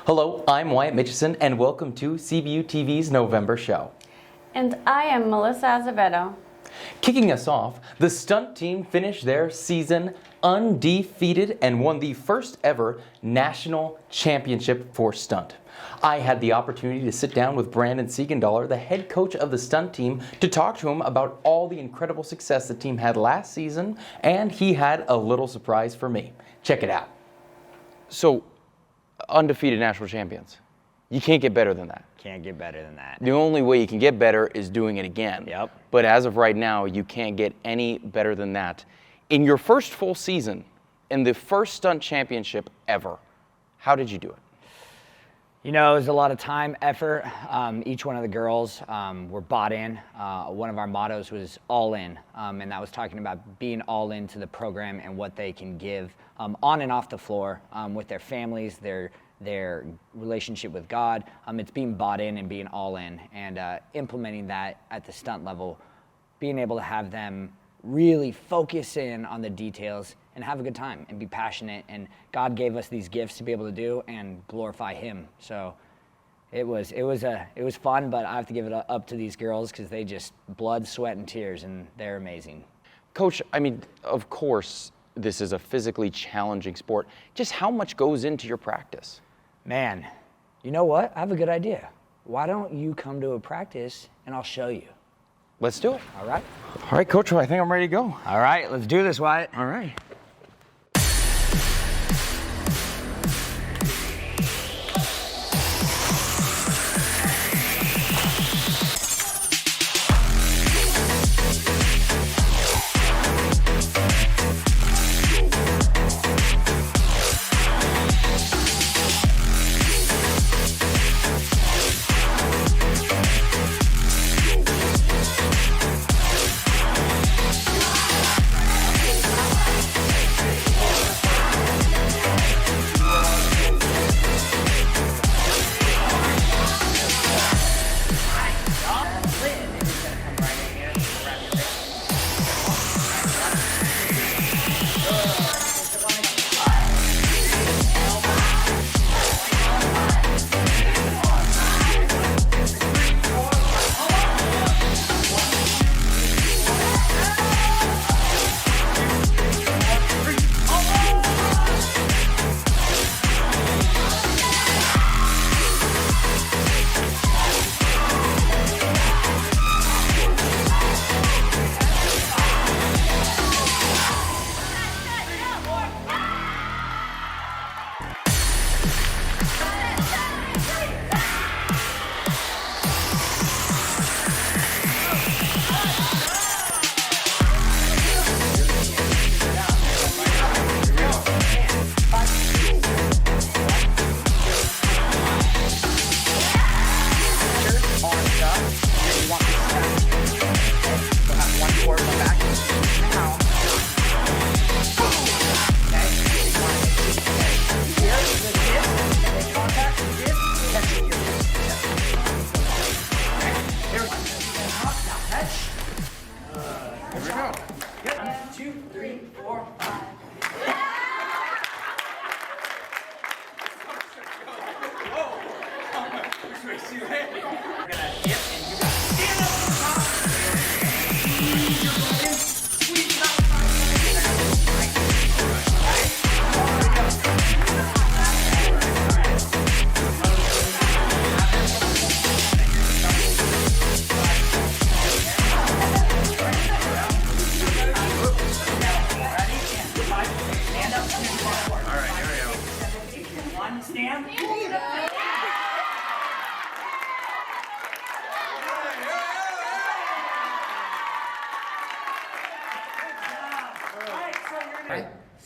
Hello, I'm Wyatt Mitchison, and welcome to CBU TV's November show. And I am Melissa Azevedo. Kicking us off, the stunt team finished their season undefeated and won the first ever national championship for stunt. I had the opportunity to sit down with Brandon Siegenthaler, the head coach of the stunt team, to talk to him about all the incredible success the team had last season, and he had a little surprise for me. Check it out. So, undefeated national champions. You can't get better than that. Can't get better than that. The only way you can get better is doing it again. Yep. But as of right now, you can't get any better than that. In your first full season, in the first stunt championship ever, how did you do it? You know, it was a lot of time, effort. Each one of the girls were bought in. One of our mottos was all in, and that was talking about being all into the program and what they can give on and off the floor with their families, their relationship with God. It's being bought in and being all in, and implementing that at the stunt level, being able to have them really focus in on the details and have a good time and be passionate. And God gave us these gifts to be able to do and glorify Him. So it was fun, but I have to give it up to these girls because they just blood, sweat, and tears, and they're amazing. Coach, I mean, of course, this is a physically challenging sport. Just how much goes into your practice? Man, you know what? I have a good idea. Why don't you come to a practice and I'll show you? Let's do it. All right? All right, Coach, I think I'm ready to go. All right, let's do this, Wyatt. All right.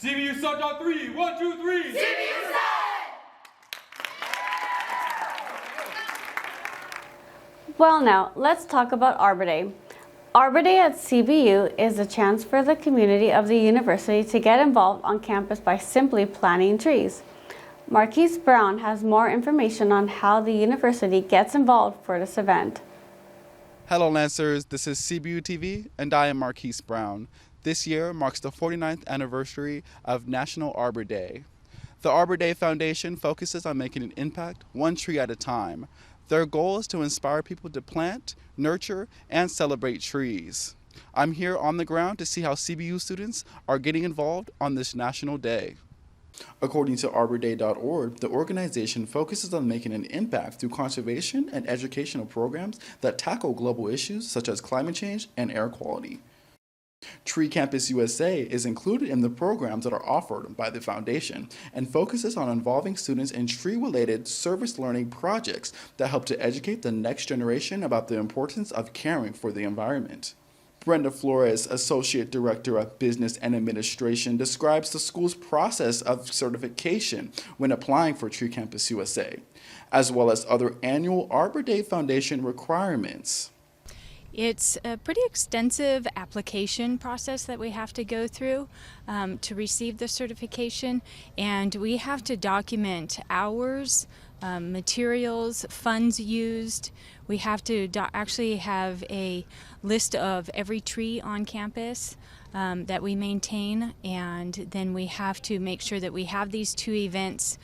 CBU Sucked on 3. 1, 2, 3. CBU Well now, let's talk about Arbor Day. Arbor Day at CBU is a chance for the community of the university to get involved on campus by simply planting trees. Marquise Brown has more information on how the university gets involved for this event. Hello Lancers, this is CBU TV and I am Marquise Brown. This year marks the 49th anniversary of National Arbor Day. The Arbor Day Foundation focuses on making an impact one tree at a time. Their goal is to inspire people to plant, nurture, and celebrate trees. I'm here on the ground to see how CBU students are getting involved on this National Day. According to arborday.org, the organization focuses on making an impact through conservation and educational programs that tackle global issues such as climate change and air quality. Tree Campus USA is included in the programs that are offered by the foundation and focuses on involving students in tree-related service learning projects that help to educate the next generation about the importance of caring for the environment. Brenda Flores, Associate Director of Business and Administration, describes the school's process of certification when applying for Tree Campus USA, as well as other annual Arbor Day Foundation requirements. It's a pretty extensive application process that we have to go through to receive the certification, and we have to document hours, materials, funds used. We have to actually have a list of every tree on campus that we maintain, and then we have to make sure that we have these two events.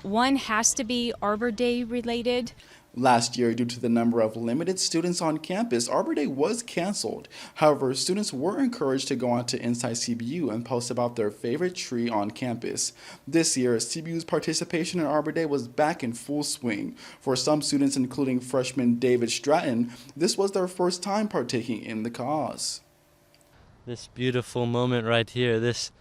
One has to be Arbor Day related. Last year, due to the number of limited students on campus, Arbor Day was canceled. However, students were encouraged to go on to Inside CBU and post about their favorite tree on campus. This year, CBU's participation in Arbor Day was back in full swing. For some students, including freshman David Stratton, this was their first time partaking in the cause. This beautiful moment right here, this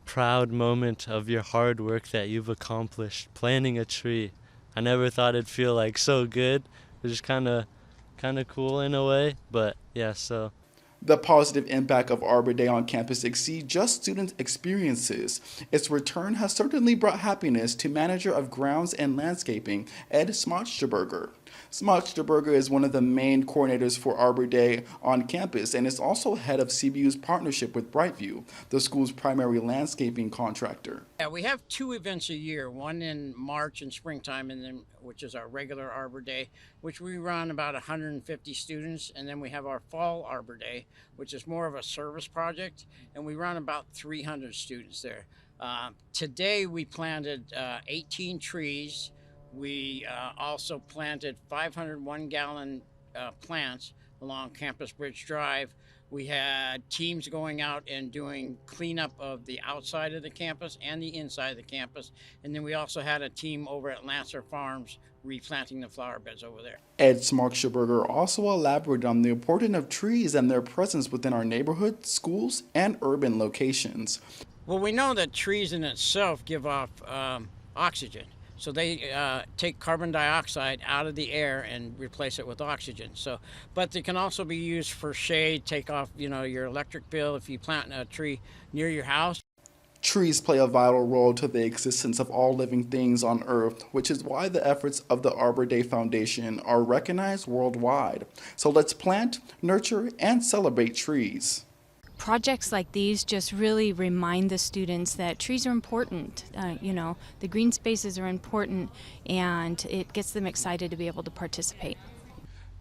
proud moment of your hard work that you've accomplished, planting a tree. I never thought it'd feel like so good. It was just kind of cool in a way, but yeah, so. The positive impact of Arbor Day on campus exceeds just student experiences. Its return has certainly brought happiness to Manager of Grounds and Landscaping, Ed Smochterberger. Smochterberger is one of the main coordinators for Arbor Day on campus and is also head of CBU's partnership with Brightview, the school's primary landscaping contractor. Yeah, we have two events a year, one in March and springtime, and then which is our regular Arbor Day, which we run about 150 students, and then we have our fall Arbor Day, which is more of a service project, and we run about 300 students there. Today we planted 18 trees. We also planted 501-gallon plants along Campus Bridge Drive. We had teams going out and doing cleanup of the outside of the campus and the inside of the campus. And then we also had a team over at Lancer Farms replanting the flower beds over there. Ed Smochterberger also elaborated on the importance of trees and their presence within our neighborhood, schools, and urban locations. Well, we know that trees in itself give off oxygen. So they take carbon dioxide out of the air and replace it with oxygen. So, but they can also be used for shade, take off, your electric bill if you plant a tree near your house. Trees play a vital role to the existence of all living things on Earth, which is why the efforts of the Arbor Day Foundation are recognized worldwide. So let's plant, nurture, and celebrate trees. Projects like these just really remind the students that trees are important. The green spaces are important, and it gets them excited to be able to participate.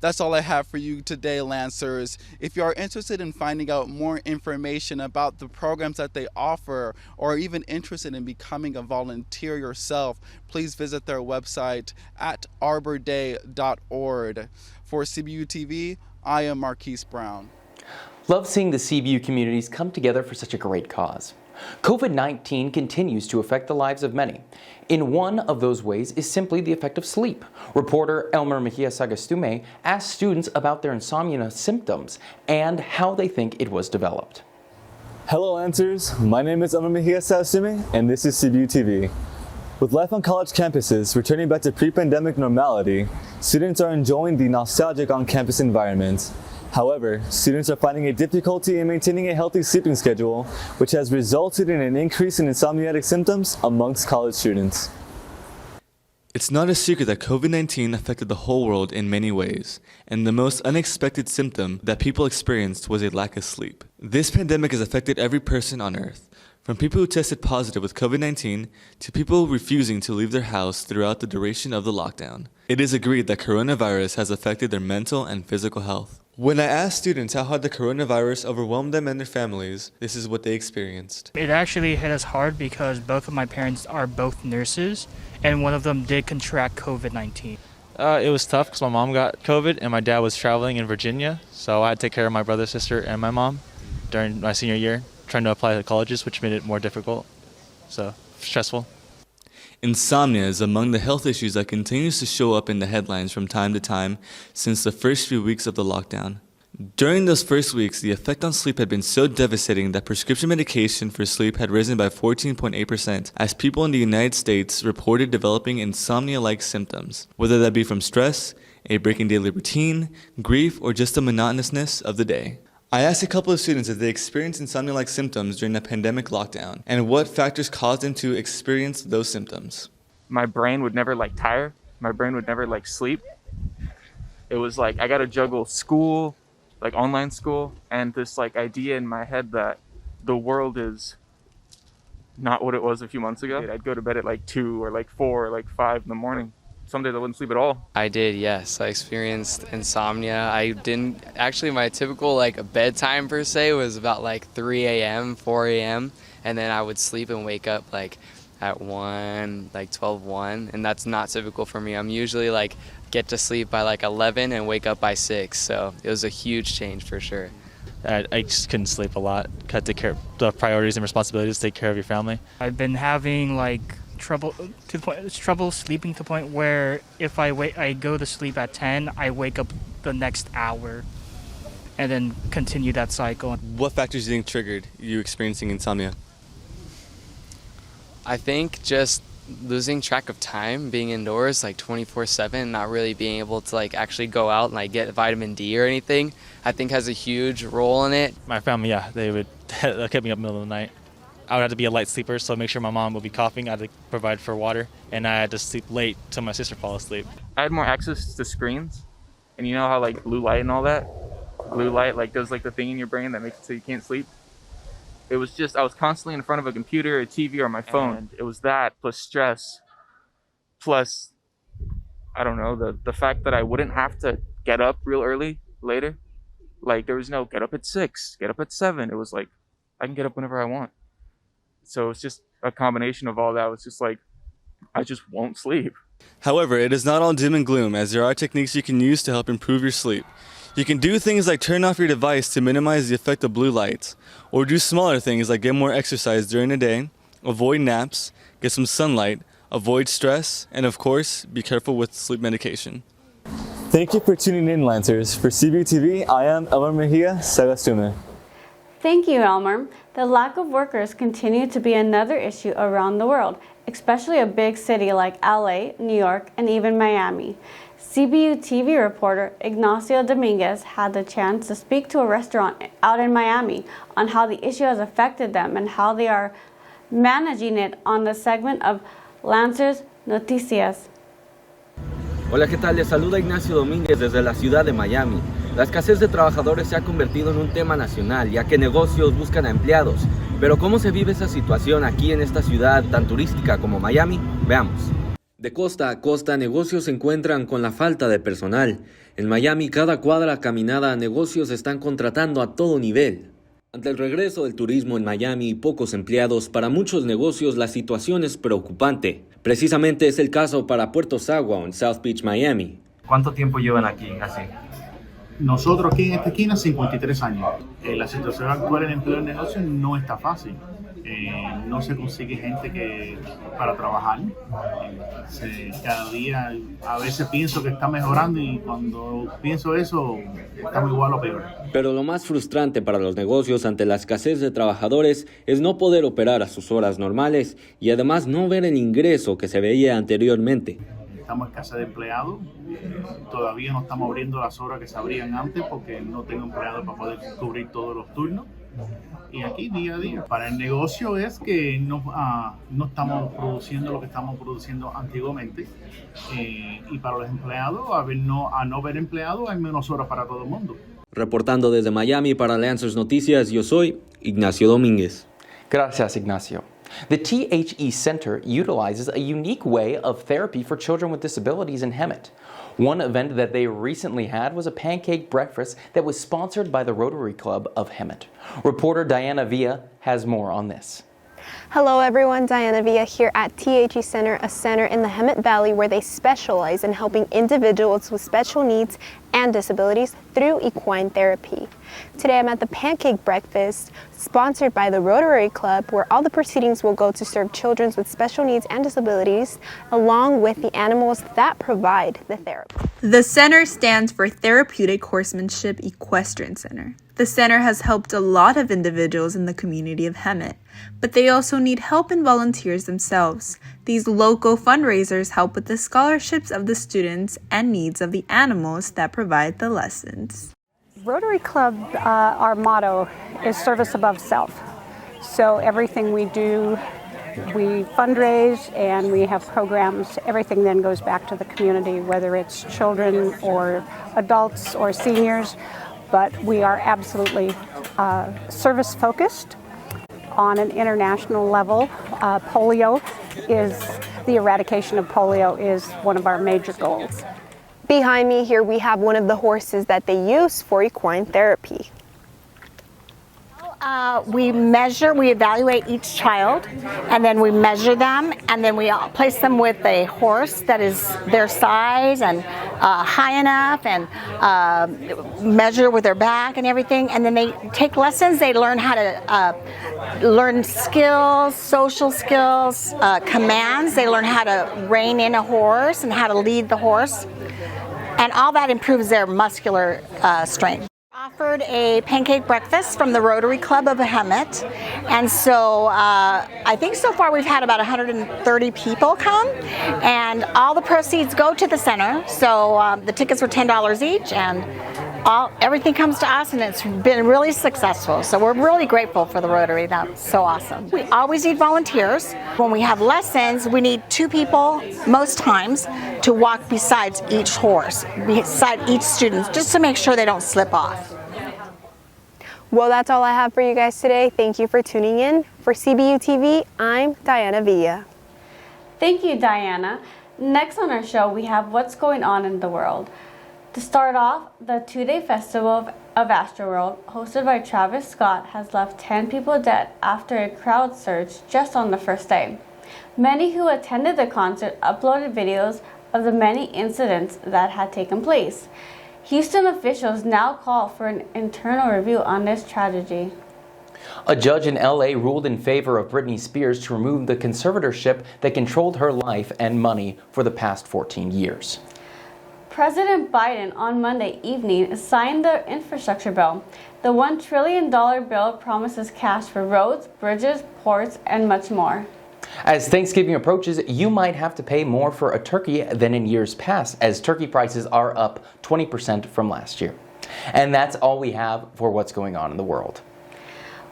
That's all I have for you today, Lancers. If you are interested in finding out more information about the programs that they offer, or even interested in becoming a volunteer yourself, please visit their website at arborday.org. For CBU TV, I am Marquise Brown. Love seeing the CBU communities come together for such a great cause. COVID-19 continues to affect the lives of many. In one of those ways is simply the effect of sleep. Reporter Elmer Mejia Sagastume asked students about their insomnia symptoms and how they think it was developed. Hello Answers, my name is Elmer Mejia Sagastume and this is CBU TV. With life on college campuses returning back to pre-pandemic normality, students are enjoying the nostalgic on-campus environment. However, students are finding a difficulty in maintaining a healthy sleeping schedule, which has resulted in an increase in insomniatic symptoms amongst college students. It's not a secret that COVID-19 affected the whole world in many ways, and the most unexpected symptom that people experienced was a lack of sleep. This pandemic has affected every person on Earth, From people who tested positive with COVID-19 to people refusing to leave their house throughout the duration of the lockdown. It is agreed that coronavirus has affected their mental and physical health. When I asked students how had the coronavirus overwhelmed them and their families, this is what they experienced. It actually hit us hard because both of my parents are both nurses, and one of them did contract COVID-19. It was tough because my mom got COVID and my dad was traveling in Virginia, so I had to take care of my brother, sister, and my mom during my senior year, trying to apply to colleges, which made it more difficult, so stressful. Insomnia is among the health issues that continues to show up in the headlines from time to time since the first few weeks of the lockdown. During those first weeks, the effect on sleep had been so devastating that prescription medication for sleep had risen by 14.8% as people in the United States reported developing insomnia-like symptoms, whether that be from stress, a break in daily routine, grief, or just the monotonousness of the day. I asked a couple of students if they experienced insomnia-like symptoms during the pandemic lockdown and what factors caused them to experience those symptoms. My brain would never tire. My brain would never sleep. It was I gotta juggle school, online school, and this idea in my head that the world is not what it was a few months ago. I'd go to bed at 2 or 4 or 5 in the morning. Some days I wouldn't sleep at all. I did, yes. I experienced insomnia. I didn't, actually my typical bedtime per se was about 3 a.m., 4 a.m. And then I would sleep and wake up at 1, 12:1. And that's not typical for me. I'm usually get to sleep by 11 and wake up by 6. So it was a huge change for sure. I just couldn't sleep a lot. Had to take care of the priorities and responsibilities to take care of your family. I've been having trouble sleeping to the point where if I go to sleep at 10, I wake up the next hour and then continue that cycle. What factors do you think triggered you experiencing insomnia? I think just losing track of time, being indoors 24/7, not really being able to actually go out and get vitamin D or anything, I think has a huge role in it. My family, yeah, they would keep me up in the middle of the night. I would have to be a light sleeper, so make sure my mom would be coughing. I had to provide for water, and I had to sleep late till my sister fall asleep. I had more access to screens, and you know how blue light and all that? Blue light does the thing in your brain that makes it so you can't sleep. It was just, I was constantly in front of a computer, a TV, or my phone. And it was that, plus stress, plus, I don't know, the fact that I wouldn't have to get up real early later. There was no get up at 6, get up at 7. It was I can get up whenever I want. So it's just a combination of all that. It's just I just won't sleep. However, it is not all doom and gloom, as there are techniques you can use to help improve your sleep. You can do things like turn off your device to minimize the effect of blue light, or do smaller things like get more exercise during the day, avoid naps, get some sunlight, avoid stress, and of course, be careful with sleep medication. Thank you for tuning in, Lancers. For CBU TV, I am Elmer Mejia Sagastume. Thank you, Elmer. The lack of workers continue to be another issue around the world, especially a big city like LA, New York, and even Miami. CBU TV reporter Ignacio Dominguez had the chance to speak to a restaurant out in Miami on how the issue has affected them and how they are managing it on the segment of Lancers Noticias. Hola, ¿qué tal? Les saluda Ignacio Domínguez desde la ciudad de Miami. La escasez de trabajadores se ha convertido en un tema nacional, ya que negocios buscan a empleados. Pero ¿cómo se vive esa situación aquí en esta ciudad tan turística como Miami? Veamos. De costa a costa, negocios se encuentran con la falta de personal. En Miami, cada cuadra caminada, negocios están contratando a todo nivel. Ante el regreso del turismo en Miami y pocos empleados, para muchos negocios la situación es preocupante. Precisamente es el caso para Puerto Sagua, en South Beach, Miami. ¿Cuánto tiempo llevan aquí así? Nosotros aquí en esta esquina 53 años. La situación actual en el empleo de negocio no está fácil. No se consigue gente para trabajar. Cada día a veces pienso que está mejorando y cuando pienso eso estamos igual o peor. Pero lo más frustrante para los negocios ante la escasez de trabajadores es no poder operar a sus horas normales y además no ver el ingreso que se veía anteriormente. Estamos escasez de empleados, todavía no estamos abriendo las horas que se abrían antes porque no tengo empleados para poder cubrir todos los turnos. Y aquí día a día. Para el negocio es que no estamos produciendo lo que estamos produciendo antiguamente. Y para los empleados, a no ver empleados, hay menos horas para todo el mundo. Reportando desde Miami para Lancers Noticias, yo soy Ignacio Domínguez. Gracias, Ignacio. The THE Center utilizes a unique way of therapy for children with disabilities in Hemet. One event that they recently had was a pancake breakfast that was sponsored by the Rotary Club of Hemet. Reporter Diana Villa has more on this. Hello everyone, Diana Villa here at THE Center, a center in the Hemet Valley where they specialize in helping individuals with special needs and disabilities through equine therapy. Today I'm at the Pancake Breakfast, sponsored by the Rotary Club, where all the proceedings will go to serve children with special needs and disabilities, along with the animals that provide the therapy. The center stands for Therapeutic Horsemanship Equestrian Center. The center has helped a lot of individuals in the community of Hemet, but they also need help and volunteers themselves. These local fundraisers help with the scholarships of the students and needs of the animals that provide the lessons. Rotary Club, our motto is service above self. So everything we do, we fundraise and we have programs. Everything then goes back to the community, whether it's children or adults or seniors. But we are absolutely service focused on an international level. The eradication of polio is one of our major goals. Behind me here we have one of the horses that they use for equine therapy. We evaluate each child, and then we measure them, and then we place them with a horse that is their size and high enough, and measure with their back and everything, and then they take lessons. They learn how to learn skills, social skills, commands. They learn how to rein in a horse and how to lead the horse, and all that improves their muscular strength. Offered a pancake breakfast from the Rotary Club of Hemet, and so I think so far we've had about 130 people come, and all the proceeds go to the center. So the tickets were $10 each, and everything comes to us, and it's been really successful. So we're really grateful for the Rotary. That's so awesome. We always need volunteers. When we have lessons, we need 2 people most times to walk beside each horse, beside each student, just to make sure they don't slip off. Well, that's all I have for you guys today. Thank you for tuning in. For CBU TV, I'm Diana Villa. Thank you, Diana. Next on our show, we have what's going on in the world. To start off, the 2-day festival of Astroworld, hosted by Travis Scott, has left 10 people dead after a crowd surge just on the first day. Many who attended the concert uploaded videos of the many incidents that had taken place. Houston officials now call for an internal review on this tragedy. A judge in LA ruled in favor of Britney Spears to remove the conservatorship that controlled her life and money for the past 14 years. President Biden on Monday evening signed the infrastructure bill. The $1 trillion bill promises cash for roads, bridges, ports, and much more. As Thanksgiving approaches, you might have to pay more for a turkey than in years past, as turkey prices are up 20% from last year. And that's all we have for what's going on in the world.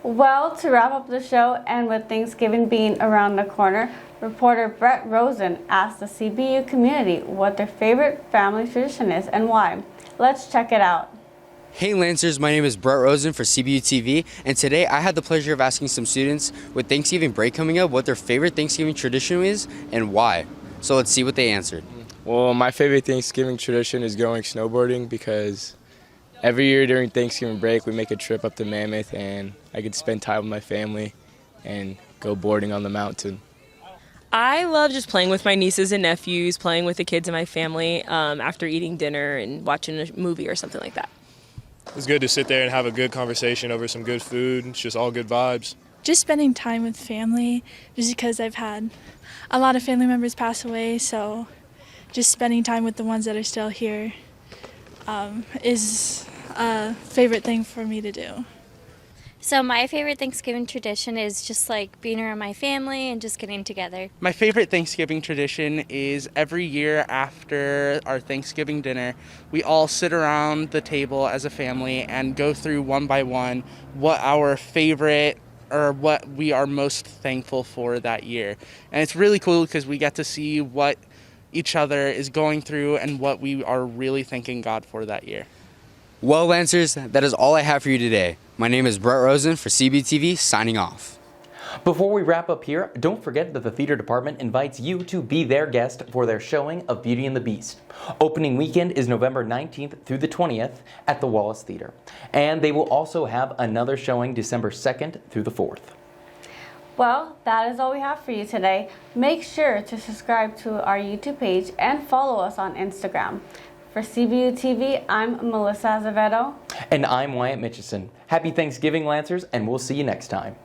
Well, to wrap up the show, and with Thanksgiving being around the corner, reporter Brett Rosen asked the CBU community what their favorite family tradition is and why. Let's check it out. Hey Lancers, my name is Brett Rosen for CBU TV, and today I had the pleasure of asking some students with Thanksgiving break coming up what their favorite Thanksgiving tradition is and why. So let's see what they answered. Well, my favorite Thanksgiving tradition is going snowboarding because every year during Thanksgiving break we make a trip up to Mammoth and I get to spend time with my family and go boarding on the mountain. I love just playing with my nieces and nephews, playing with the kids in my family after eating dinner and watching a movie or something like that. It's good to sit there and have a good conversation over some good food. It's just all good vibes. Just spending time with family, just because I've had a lot of family members pass away, so just spending time with the ones that are still here is a favorite thing for me to do. So my favorite Thanksgiving tradition is just like being around my family and just getting together. My favorite Thanksgiving tradition is every year after our Thanksgiving dinner, we all sit around the table as a family and go through one by one what our favorite or what we are most thankful for that year. And it's really cool because we get to see what each other is going through and what we are really thanking God for that year. Well, Lancers, that is all I have for you today. My name is Brett Rosen for CBTV, signing off. Before we wrap up here, don't forget that the theater department invites you to be their guest for their showing of Beauty and the Beast. Opening weekend is November 19th through the 20th at the Wallace Theater. And they will also have another showing December 2nd through the 4th. Well, that is all we have for you today. Make sure to subscribe to our YouTube page and follow us on Instagram. For CBU TV, I'm Melissa Azevedo. And I'm Wyatt Mitchison. Happy Thanksgiving, Lancers, and we'll see you next time.